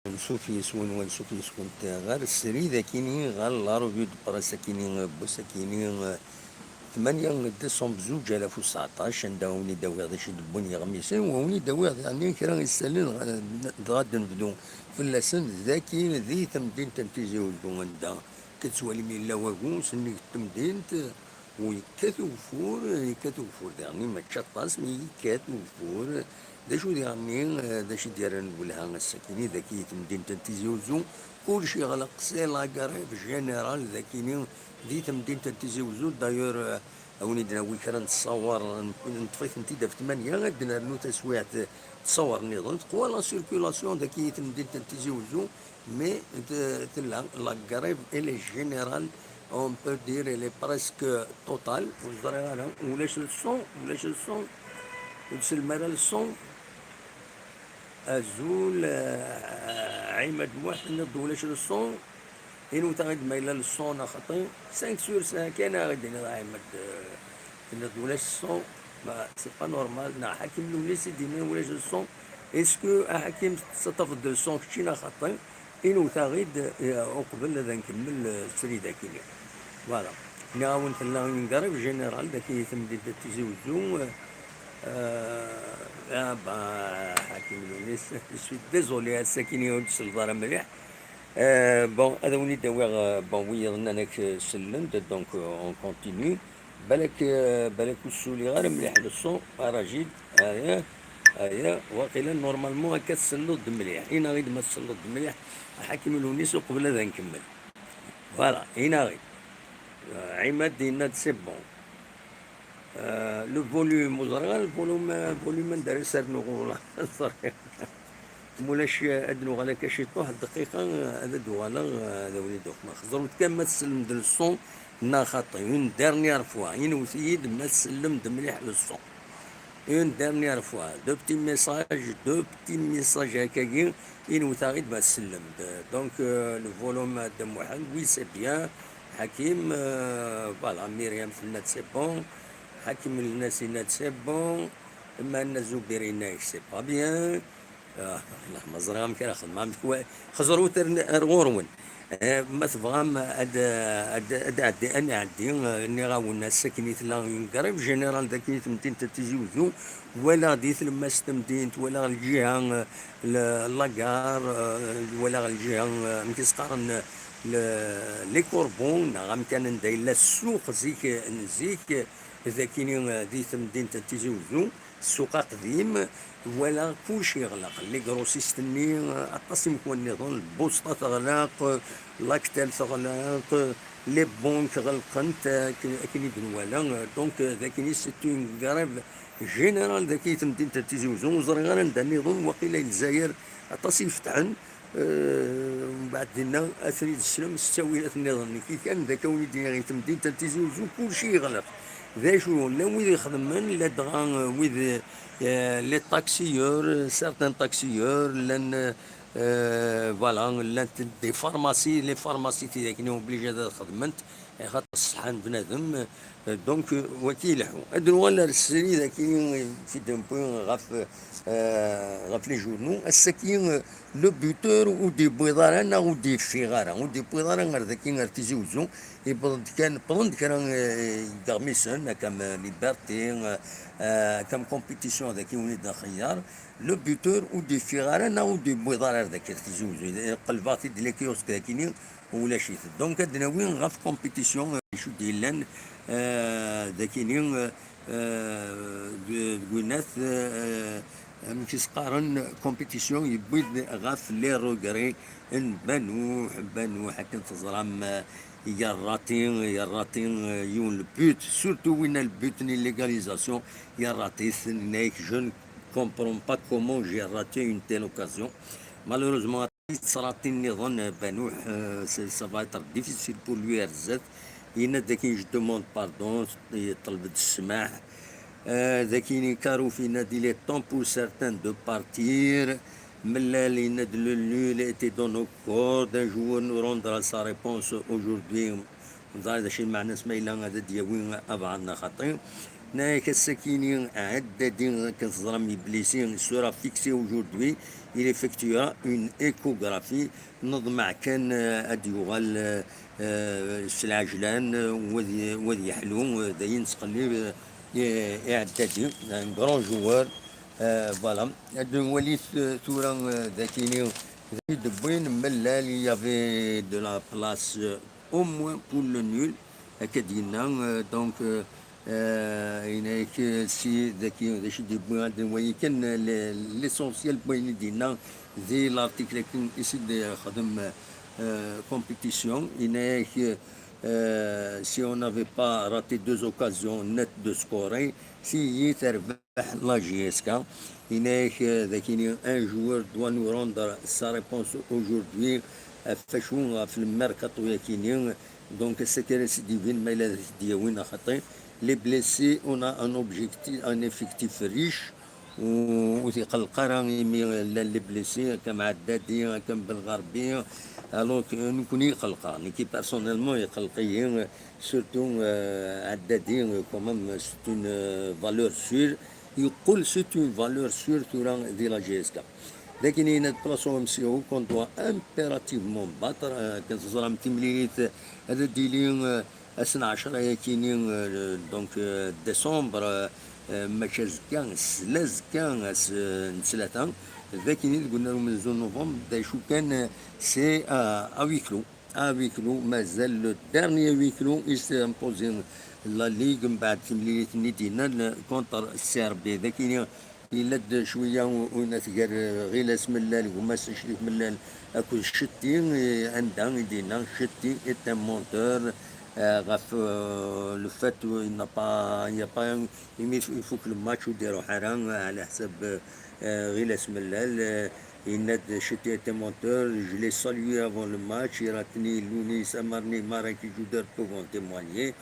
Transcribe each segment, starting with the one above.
نشوف يسون ونشوف يسون غير السري ذاكيني غير لا روفيو دو براس كيني بوساكيني 8 ديسمبر 2019 نداوني داوي هذا شي دبوني غميسين ووني داوي يعني كرا يسالين غادي نبدو في اللسن ذاكي ذي تمدين تنفيزي وندا كتسوالي من لا واكون سني تمدين ويكاتو فور يكاتو فور يعني ما تشطاس مي يكاتو فور دا شو يعني دا شي داير نقولها السكيني ذاكي تمدين تنفيزي وزو كلشي غلق سي لاكاري في جينيرال ذاكيني دي تمدين تنتيزي وزود دايور اوني دنا وي كان نتصور نطفيت انت في 8 غادنا نو تسويعت تصور نظام تقوى لا سيركولاسيون داكي تمدين تنتيزي وزو مي تلا لا غريف الي جينيرال اون بو دير الي بريسك توتال ولاش الصون ولاش الصون وتسلمنا الصون ازول عماد واحد ولاش الصون إنو تغد ميلا للصون خطين 5 سور سنة كان غادي نراعي مد ولاش الصون سي با نورمال نا حاكم ولا سيدي ولاش الصون اسكو حاكم تفضل الصون كشينا خطين إنو تغد قبل هذا نكمل السري داكيني فوالا نعاون تلا نقرب جينيرال داكي تمدي تيزي وزو حاكم لونيس سوي ديزولي الساكيني ودس الدار مليح bon, هذا وليد داوير بون وي راك سلمت دونك اون كونتينيو بالك وصولي غير مليح للصون راجل هيا واقيلا نورمالمون هكا تسلط مليح هنا غير ما تسلط مليح حاكم الونيس وقبل هذا نكمل فوالا هنا غير عماد هنا سي بون لو فوليوم وزرغا الفوليوم ندير سرنو والله مولاش ادنو غالا كاشي واحد الدقيقة هذا دوالا هذا وليد ما خزر كان ما تسلم للصون نا خاطي اون ديرنيير فوا ين وسيد ما تسلم مليح للصون اون ديرنيير فوا دو بتي ميساج هكاكي ين وثاغيد ما تسلم دونك لو فولوم د محمد وي سي بيان حكيم فوالا مريم في النات سي بون حكيم الناس النات سي بون اما الناس زبيرين سي با بيان الله مزرعة كرا خدمة خزرو ترغورون ما تبغام اد انا عندي اني غاونا ساكنيت لا قريب جينيرال داكي تمدين تتيجي وزو ولا ديت لما ستمدينت ولا الجهه لاكار ولا الجهه مكيس قارن لي كوربون غام كان نداير السوق زيك نزيك ذاكيني ديت مدينة تتيجي وزو السوق قديم ولا كلشي يغلق لي كروسيستني اطاسي مكون نظن البوسطة تغلق لاكتال تغلق لي بونك غلقنت كاين ولا دونك ذاكيني سيتو كريف جينيرال ذاكي تمدين تيزي وزون زرغان ندا نظن وقيلا الجزائر اطاسي يفتحن ومن بعد دينا اثري السلم ستاويلات النظام كي كان ذاك وليدي غير تمدين تيزي وزون كلشي يغلق ذا شنو لا ويد يخدمن لا دغا ويد لي طاكسيور سارتان طاكسيور لان فوالا لان دي فارماسي لي فارماسي تاعك اوبليجي هذا خدمت خاطر الصحة بنادم دونك وكيلحو ادرو ولا السري ذاك في دون بوين غاف لي جورنو الساكين لو بوتور ودي بيضار انا ودي فيغارا ودي بيضار غير ذاك غير تيجي وزو كان بلند كان غارميسون كم ليبرتي كم كومبيتيسيون ذاك وليد خيار لو بوتور ودي فيغارا انا ودي بيضار ذاك تيجي وزو قلباتي ديال لي كيوسك ذاكيني ولا شيء دونك هاد ناويين غاف كومبيتيسيون شو ديالن ذاكيني قلنات مكيس قارن كومبيتيسيون يبيض غاف لي روغري بانو حتى تزرم يراتين يون البوت سورتو وين البوت ني ليغاليزاسيون يراتيس نايك جون كومبرون با كومون جي راتي اون تيل اوكازيون مالوروزمون صراتي نظن بانوح سا فا اتر ديفيسيل بور لوي رزات ذاكي جو دوموند باردون يطلب السماح ذاكيني كارو فينا دي لي طون بور سارتان دو بارتير ملال يند لو ايتي دون نو كور دان جور نو روندرا سا ريبونس اوجوردي هذا الشيء مع ناس مايلا هذا دياوين ابعدنا خطير هناك السكينين عددين كنتظرم بليسين sera fixé aujourd'hui. Il effectuera une échographie نضمع كان أديوغال العجلان وذي يحلو داين تقلي إعدادي ان كرون جوار فوالا هاد وليت ثورة ذاكيني دبوين ملال يافي دو لا بلاس au moins pour le nul هكا ديالنا دونك هناك سي ذاكي داش دي بوان وي كان ليسونسيال بوين ديالنا زي لارتيكل كان يسد خدم compétition. Si on n'avait pas raté deux occasions nettes de scorer, si la GSK, un joueur doit nous rendre sa réponse aujourd'hui. في الميركاتو يكيني دونك السكرس ديفين ما الى دياوين خاطي لي بليسي اون ان اوبجيكتيف ان افكتيف ريش وثيقل القرا لي بليسي كم عدادي كم بالغربيه الوغ نكون يقلقا كي بيرسونيلمون يقلقي سورتو عدادي كومام سيت اون فالور سور يقول سيت اون فالور سور تورا دي لا جي اس كا لكن هنا بلاصو نمسيو كون دوا امبيراتيفمون باتر كنتزرم تمليليت هذا ديلي 12 يكينين دونك ديسمبر ماشي زكا سلاز كان نسلاتا ذاكيني قلنا لهم من زون نوفمبر دا شو كان سي اويكلو اويكلو مازال لو ديرني ويكلو يسي امبوزين لا ليغ من بعد تمليليت ندينا كونتر السيربي ذاكيني يلد شويه وناس قال غير اسم الله وما شريف ملال اكو شتي عندها يدينا شتي est un monteur غاف لو فات il n'y a pas il faut que le match يديروا حرام على حسب غير اسم الله يناد شتي est un monteur je l'ai salué avant le match يراتني لوني سمرني ماراكي جودر بوفون témoigner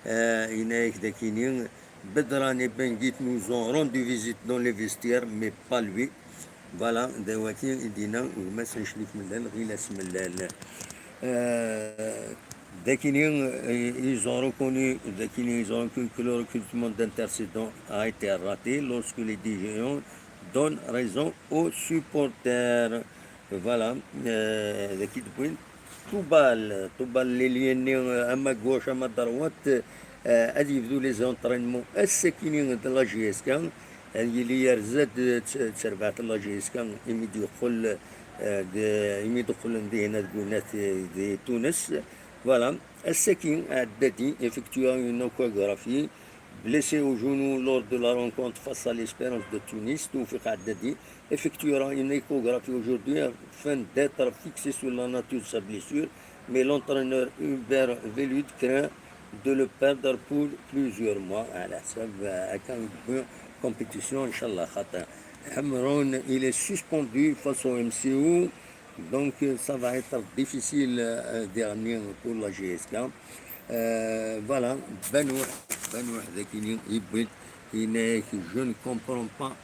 هناك داكينين Bedrani Benguit nous ont rendu visite dans les vestiaires, mais pas lui. Voilà, Dawaki Idina, ou Messin Shlif Mellel, Rilas Mellel. Ils ont reconnu que le recrutement d'intercédants a été raté lorsque les dirigeants donnent raison aux supporters. Voilà, Toubal, les liens à ma gauche, à ma droite. هذه يبدو لي زونطرينمون الساكنين د لا جي اس كان هذه اللي يرزاد تسربعت لا جي اس كان يمي يدخل يمي يدخل هنا تقولات دي تونس فوالا الساكن عدادي effectua une échographie blessé au genou lors de la rencontre face à l'Espérance de Tunis توفيق عدادي effectuera une échographie aujourd'hui afin d'être fixé sur la nature de sa blessure mais l'entraîneur Hubert Velud craint de le perdre pour plusieurs mois على حسب كان compétition ان شاء الله خاطر Hamron il est suspendu face au MCO donc ça va être difficile dernier pour la GSK voilà Benoît ذاكيني يبغي هناك je ne comprends pas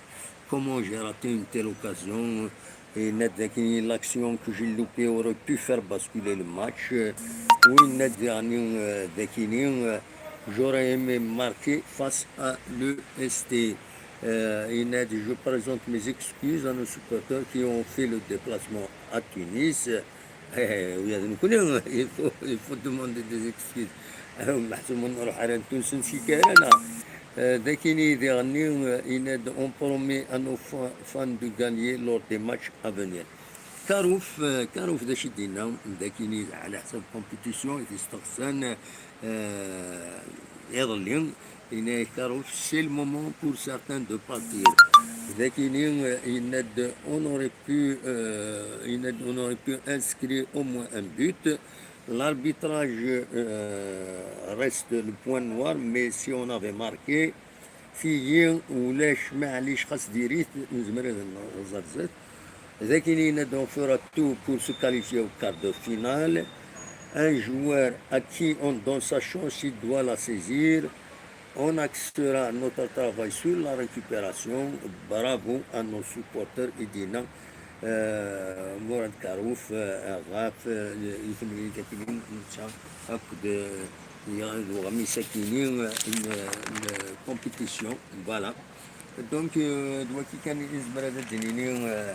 comment j'ai raté une telle occasion et l'action que j'ai loupée aurait pu faire basculer le match. Oui, j'aurais aimé marquer face à l'EST. Je présente mes excuses à nos supporters qui ont fait le déplacement à Tunis. Il faut demander des excuses. On promet à nos fans de gagner lors des matchs à venir. كاروف دا شدينا داكيني على حسب كومبيتيسيون يستقسان يظلين هنا كاروف سي المومون بور سارتان دو بارتير داكيني on aurait pu inscrire au moins un but. L'arbitrage reste le point noir, mais si on avait marqué في ولاش معليش خاص ديريت نزمر زرزت لكن on fera tout pour se qualifier au quart de finale. Un joueur à qui on donne sa chance, il doit la saisir. On axera notre travail sur la récupération. Bravo à nos supporters Idina Mourad Karouf Raf يفهم كاتبين هكذا وغمي ساكنين الكومبيتيسيون فوالا. دونك دلوقتي كان يزبر هذا الدنينين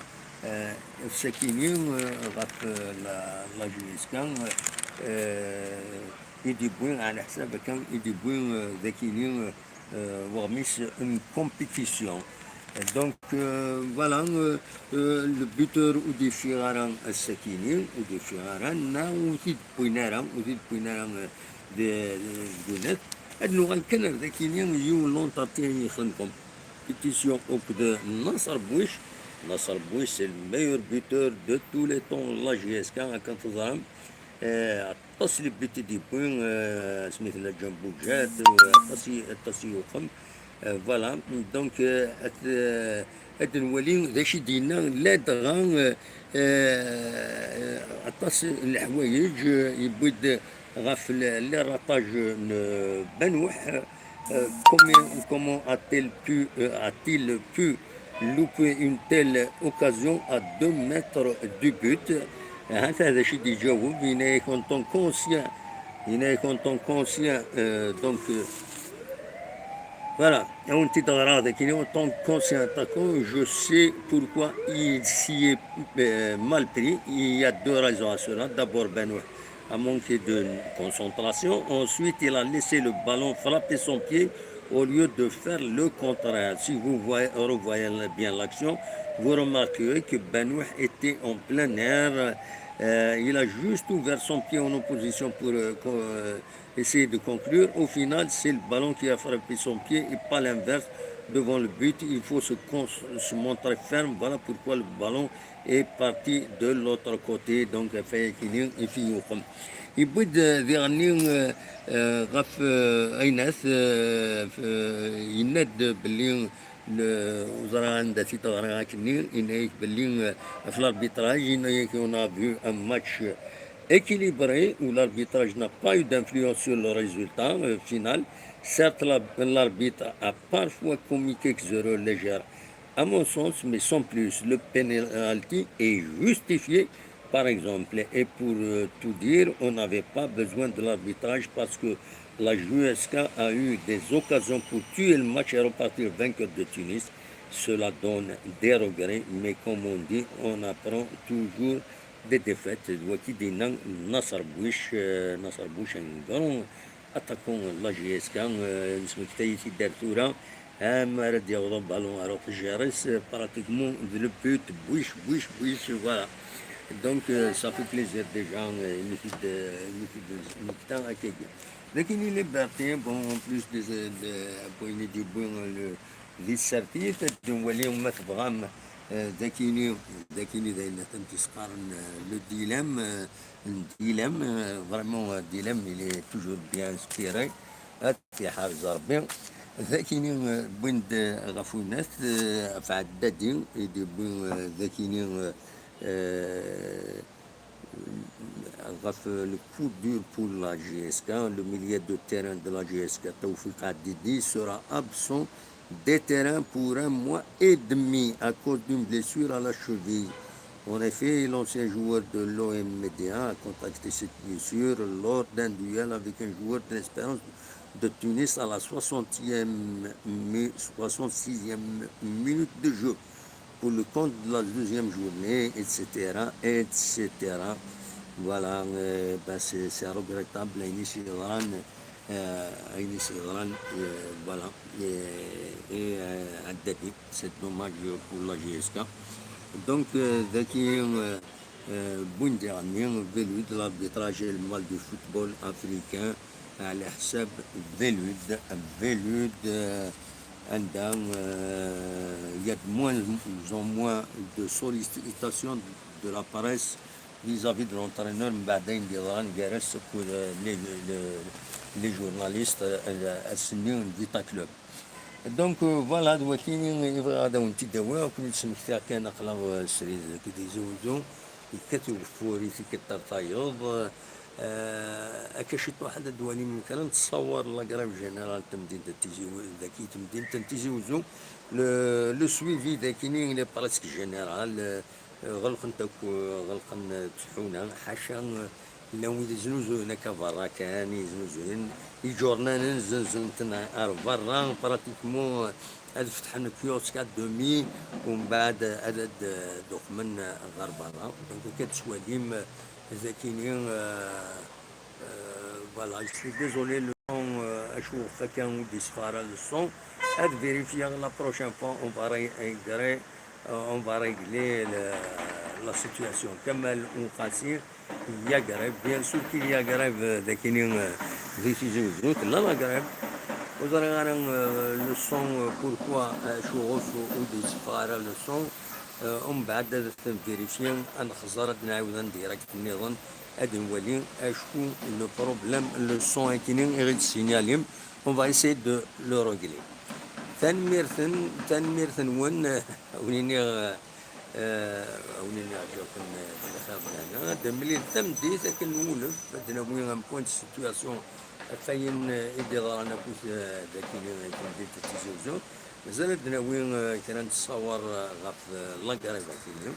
الساكنين غاف لا جيسكان يديبوين على حساب كان يديبوين ذاكينين وغميس اون كومبيتيسيون. Donc voilà, le buteur ou des firaran الساكنين ودي firaran نا وزيد بوينارا de net. أنه غنكن ذاكينين يو لونطاتين يخدمكم pétition auprès de Nasser Bouich. Nasser Bouich, c'est le meilleur buteur de tous les temps, la GSK, à Kantouzam. التصلي بيتي دي بوين سميت له جنبو جات التصي وخم فوالا. دونك هاد الولي داشي دينا لا دغان التص الحوايج يبود غاف لي راتاج بنوح. Comment a-t-il pu louper une telle occasion à 2 mètres du but? هذا شيء يجاوب هنا كونتون كونسيان donc voilà. On dit dans la radio qu'il est en tant que conscient attaquant, je sais pourquoi il s'y est mal pris. Il y a 2 raisons à cela. D'abord, Benoît a manqué de concentration. Ensuite, il a laissé le ballon frapper son pied au lieu de faire le contraire. Si vous revoyez bien l'action, vous remarquerez que Benoît était en plein air. Il a juste ouvert son pied en opposition pour essayer de conclure. Au final, c'est le ballon qui a frappé son pied et pas l'inverse devant le but. Il faut se montrer ferme. Voilà pourquoi le ballon est parti de l'autre côté. Donc, يبود ذي غني غف أيناس يند باللي الوزراء عندها في طغرا كني إنك باللي في الاربيتراج إنك on a vu un match équilibré où l'arbitrage n'a pas eu d'influence sur le résultat final. Certes, l'arbitre a parfois commis quelques erreurs légères à mon sens, mais sans plus. Le penalty est justifié, par exemple. Et pour tout dire, on n'avait pas besoin de l'arbitrage parce que la JSK a eu des occasions pour tuer le match et repartir vainqueur de Tunis. Cela donne des regrets, mais comme on dit, on apprend toujours des défaites. Waki Dinan Nasser Bouich, un grand attaquant de la JSK, Nismektaïti Dertoura, Rad ياخذ بالون alors Géris pratiquement le but Bouich, voilà. Donc ça fait plaisir des gens, une temps à quelqu'un. لكن les libertés, bon, en plus des بويني دي بوين للسرتيت الوليهم ما تبغام ذاكيني ذاين تنتسقارن لو ديلام vraiment ديلام il est toujours bien inspiré في حافظ ربي. ذاكيني بوند غفونات في عدادي يدي بوين ذاكيني le coup dur pour la GSK, le milieu de terrain de la GSK, Taoufik Hadidi, sera absent des terrains pour 1 mois et demi à cause d'une blessure à la cheville. En effet, l'ancien joueur de l'OM Médéa a contracté cette blessure lors d'un duel avec un joueur de l'Espérance de Tunis à la 66e minute de jeu pour le compte de la 2e journée, etc. Voilà, c'est regrettable, voilà, et c'est dommage pour la GSK. Donc, Boundiani, Velud, l'arbitrage et le mal du football africain, à l'Hsab, Velud, il y a de moins en moins de sollicitations de la presse vis-à-vis de l'entraîneur Mbaden Diran Gares pour les journalistes السنين ديتا كلوب. دونك فوالا دلوقتي هذا ونتي دواء وكنت سمكتها كان اقلا سريد كي يزوجو كتب فوري في كتر طايوب اكشت واحد الدواني من كلام تصور لا جرام جنرال تمدين تيجي ذاكي تمدين تيجي لو سويفي ذاكيني لي براسك جنرال غلقن تحونا حاشا لو يزنوزو هناك برا كان يزنوزو يجورنا ننزل تنا برا براتيكمون هاد فتحنا كيوسك دومي ومن بعد عدد دوك من غير برا دونك كتسواليم إذا كاينين فوالا جو سوي ديزولي لو سون اشوف كان ديسبارا لو سون هاد فيريفيا لا بروشين فوا اون va régler on va régler la situation كمل ونقاسي يا قريب بيان سور كي يا قريب ذاكينين ديسيزيون لا لا قريب وزرا غانا لو سون بوركوا شوغوف وديسبارا لو سون ومن بعد فيريفيان انا خزرت نعاود ندير النظام هادي نولي اشكو لو بروبليم لو سون كاينين غير سينياليم اون فا ايسي دو لو روغلي تنميرثن ونيني ونيني عجبكم في الخدمة هنا دملي تمديت لكن نولف بدنا وين بوينت سيتواسيون فين إدي ضرنا كوس ذاكين تمديت تيزوزو مازال بدنا وين كان نتصور غف لاكاري ذاكين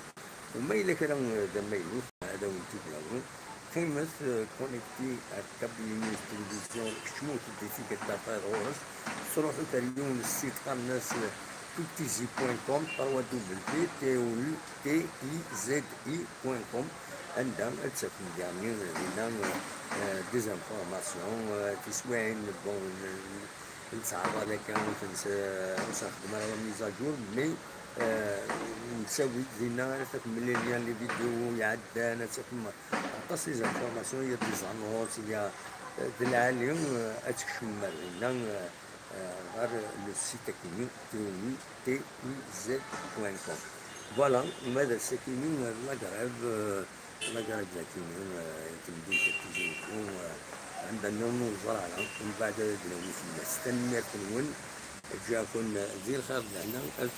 وما إلا كان دميلو هذا وين تبلاو قيمة كونيكتي كابلينيس تلفزيون كشموت ديفيك التافار غورس تروحوا تريون السيت قال الناس tuttizi.com www.tizi.com عندهم تسكن جامعين لنا ديزانفورماسيون تسوين بون نتعرض لك ونستخدم على ميزاجور مي نسوي لنا ملي لي فيديو يعدانا تسكن عطاس لي زانفورماسيون يا ديزانوس يا العالم اتكشم لنا غير لو سيت كيني tizi.com فوالا ماذا ساكنين المغرب المغرب ساكنين تمدين تيزيكم عندنا نوزرانا ومن بعد دلوي في الناس تنمير تنون جاكم ذي الخير لنا الف